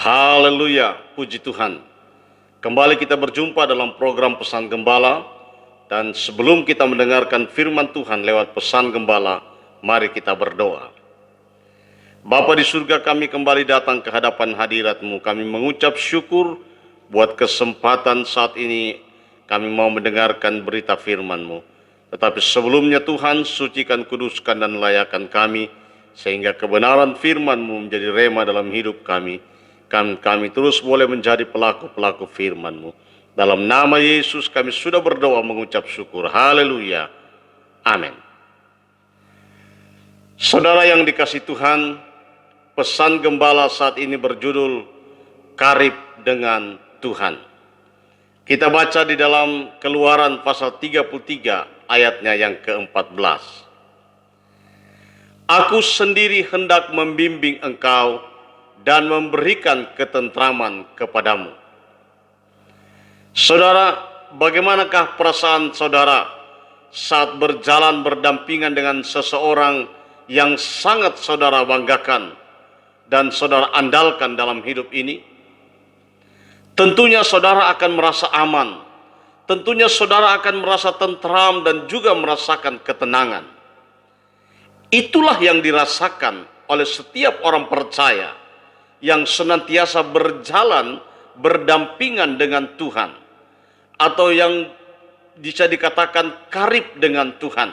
Haleluya, puji Tuhan. Kembali kita berjumpa dalam program Pesan Gembala. Dan sebelum kita mendengarkan firman Tuhan lewat Pesan Gembala, mari kita berdoa. Bapa di surga, kami kembali datang ke hadapan hadirat-Mu. Kami mengucap syukur buat kesempatan saat ini kami mau mendengarkan berita firman-Mu. Tetapi sebelumnya Tuhan, sucikan, kuduskan, dan layakan kami, sehingga kebenaran firman-Mu menjadi rema dalam hidup kami. Kami terus boleh menjadi pelaku-pelaku firman-Mu. Dalam nama Yesus kami sudah berdoa mengucap syukur. Haleluya. Amin. Saudara yang dikasihi Tuhan, pesan gembala saat ini berjudul Karib dengan Tuhan. Kita baca di dalam Keluaran pasal 33 ayatnya yang ke-14. Aku sendiri hendak membimbing engkau dan memberikan ketentraman kepadamu. Saudara, bagaimanakah perasaan saudara saat berjalan berdampingan dengan seseorang yang sangat saudara banggakan dan saudara andalkan dalam hidup ini? Tentunya saudara akan merasa aman. Tentunya saudara akan merasa tentram dan juga merasakan ketenangan. Itulah yang dirasakan oleh setiap orang percaya yang senantiasa berjalan berdampingan dengan Tuhan, atau yang bisa dikatakan karib dengan Tuhan.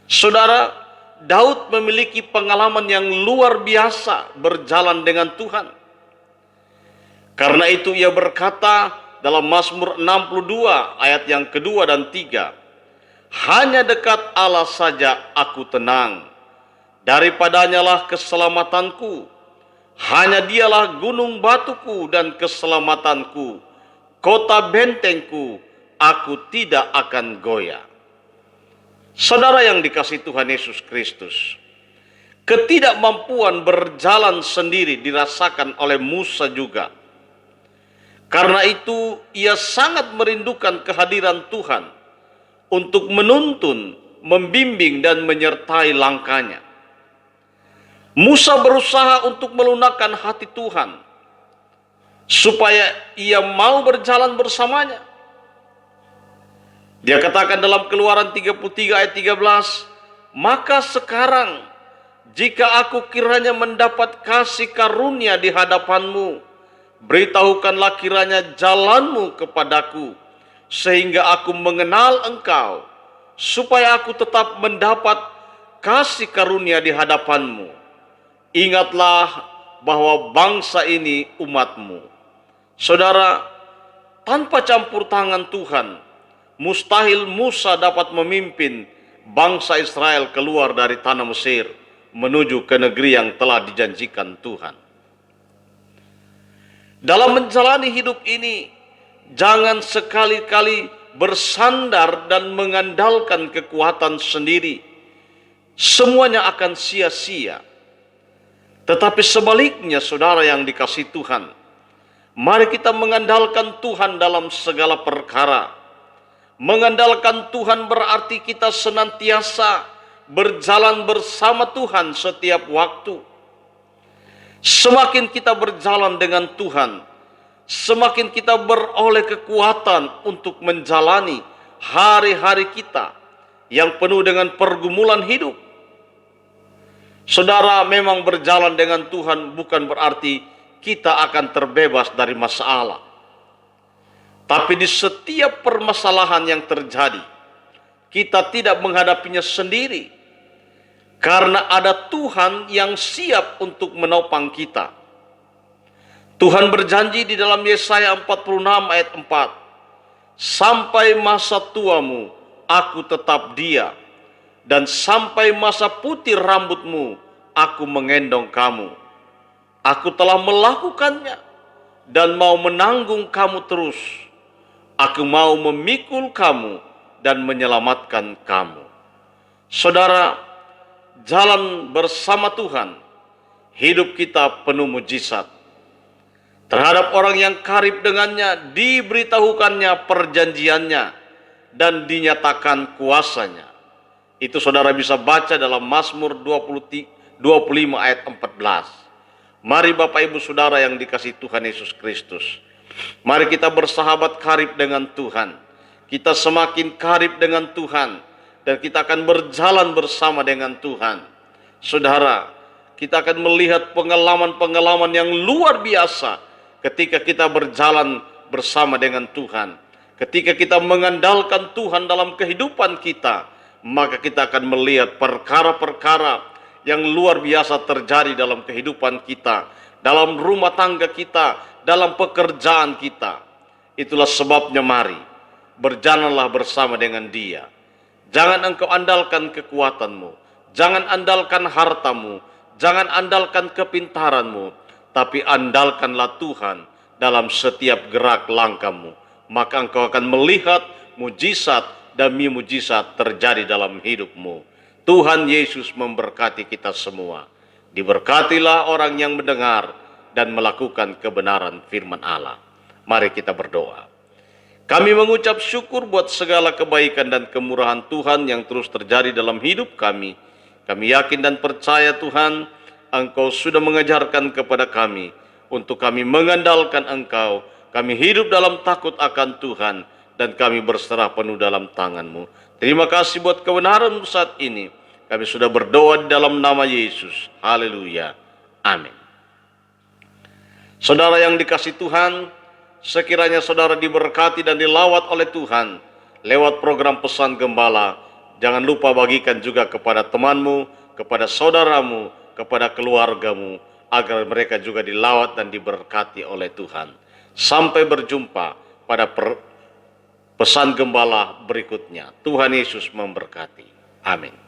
Saudara, Daud memiliki pengalaman yang luar biasa berjalan dengan Tuhan. Karena itu ia berkata dalam Mazmur 62 ayat yang kedua dan 3, hanya dekat Allah saja aku tenang, daripadanya lah keselamatanku. Hanya dialah gunung batuku dan keselamatanku, kota bentengku, aku tidak akan goyah. Saudara yang dikasihi Tuhan Yesus Kristus, ketidakmampuan berjalan sendiri dirasakan oleh Musa juga. Karena itu ia sangat merindukan kehadiran Tuhan untuk menuntun, membimbing, dan menyertai langkahnya. Musa berusaha untuk melunakkan hati Tuhan supaya ia mau berjalan bersamanya. Dia katakan dalam Keluaran 33 ayat 13, maka sekarang jika aku kiranya mendapat kasih karunia di hadapanmu, beritahukanlah kiranya jalanmu kepadaku, sehingga aku mengenal engkau, supaya aku tetap mendapat kasih karunia di hadapanmu. Ingatlah bahwa bangsa ini umatmu. Saudara, tanpa campur tangan Tuhan, mustahil Musa dapat memimpin bangsa Israel keluar dari tanah Mesir menuju ke negeri yang telah dijanjikan Tuhan. Dalam menjalani hidup ini, jangan sekali-kali bersandar dan mengandalkan kekuatan sendiri. Semuanya akan sia-sia. Tetapi sebaliknya, saudara yang dikasihi Tuhan, mari kita mengandalkan Tuhan dalam segala perkara. Mengandalkan Tuhan berarti kita senantiasa berjalan bersama Tuhan setiap waktu. Semakin kita berjalan dengan Tuhan, semakin kita beroleh kekuatan untuk menjalani hari-hari kita yang penuh dengan pergumulan hidup. Saudara, memang berjalan dengan Tuhan bukan berarti kita akan terbebas dari masalah. Tapi di setiap permasalahan yang terjadi, kita tidak menghadapinya sendiri. Karena ada Tuhan yang siap untuk menopang kita. Tuhan berjanji di dalam Yesaya 46 ayat 4, sampai masa tuamu aku tetap dia, dan sampai masa putih rambutmu, aku mengendong kamu. Aku telah melakukannya dan mau menanggung kamu terus. Aku mau memikul kamu dan menyelamatkan kamu. Saudara, jalan bersama Tuhan, hidup kita penuh mujizat. Terhadap orang yang karib dengannya, diberitahukannya perjanjiannya dan dinyatakan kuasanya. Itu saudara bisa baca dalam Mazmur 25 ayat 14. Mari Bapak Ibu Saudara yang dikasihi Tuhan Yesus Kristus, mari kita bersahabat karib dengan Tuhan. Kita semakin karib dengan Tuhan dan kita akan berjalan bersama dengan Tuhan. Saudara, kita akan melihat pengalaman-pengalaman yang luar biasa ketika kita berjalan bersama dengan Tuhan. Ketika kita mengandalkan Tuhan dalam kehidupan kita, maka kita akan melihat perkara-perkara yang luar biasa terjadi dalam kehidupan kita, dalam rumah tangga kita, dalam pekerjaan kita. Itulah sebabnya mari, berjalanlah bersama dengan Dia. Jangan engkau andalkan kekuatanmu, jangan andalkan hartamu, jangan andalkan kepintaranmu, tapi andalkanlah Tuhan dalam setiap gerak langkahmu. Maka engkau akan melihat mujizat demi mujizat terjadi dalam hidupmu. Tuhan Yesus memberkati kita semua. Diberkatilah orang yang mendengar dan melakukan kebenaran firman Allah. Mari kita berdoa. Kami mengucap syukur buat segala kebaikan dan kemurahan Tuhan yang terus terjadi dalam hidup kami. Kami yakin dan percaya Tuhan, Engkau sudah mengajarkan kepada kami untuk kami mengandalkan Engkau. Kami hidup dalam takut akan Tuhan dan kami berserah penuh dalam tangan-Mu. Terima kasih buat kebenaran saat ini. Kami sudah berdoa di dalam nama Yesus. Haleluya. Amin. Saudara yang dikasihi Tuhan, sekiranya saudara diberkati dan dilawat oleh Tuhan lewat program Pesan Gembala, jangan lupa bagikan juga kepada temanmu, kepada saudaramu, kepada keluargamu, agar mereka juga dilawat dan diberkati oleh Tuhan. Sampai berjumpa pada Pesan Gembala berikutnya. Tuhan Yesus memberkati. Amin.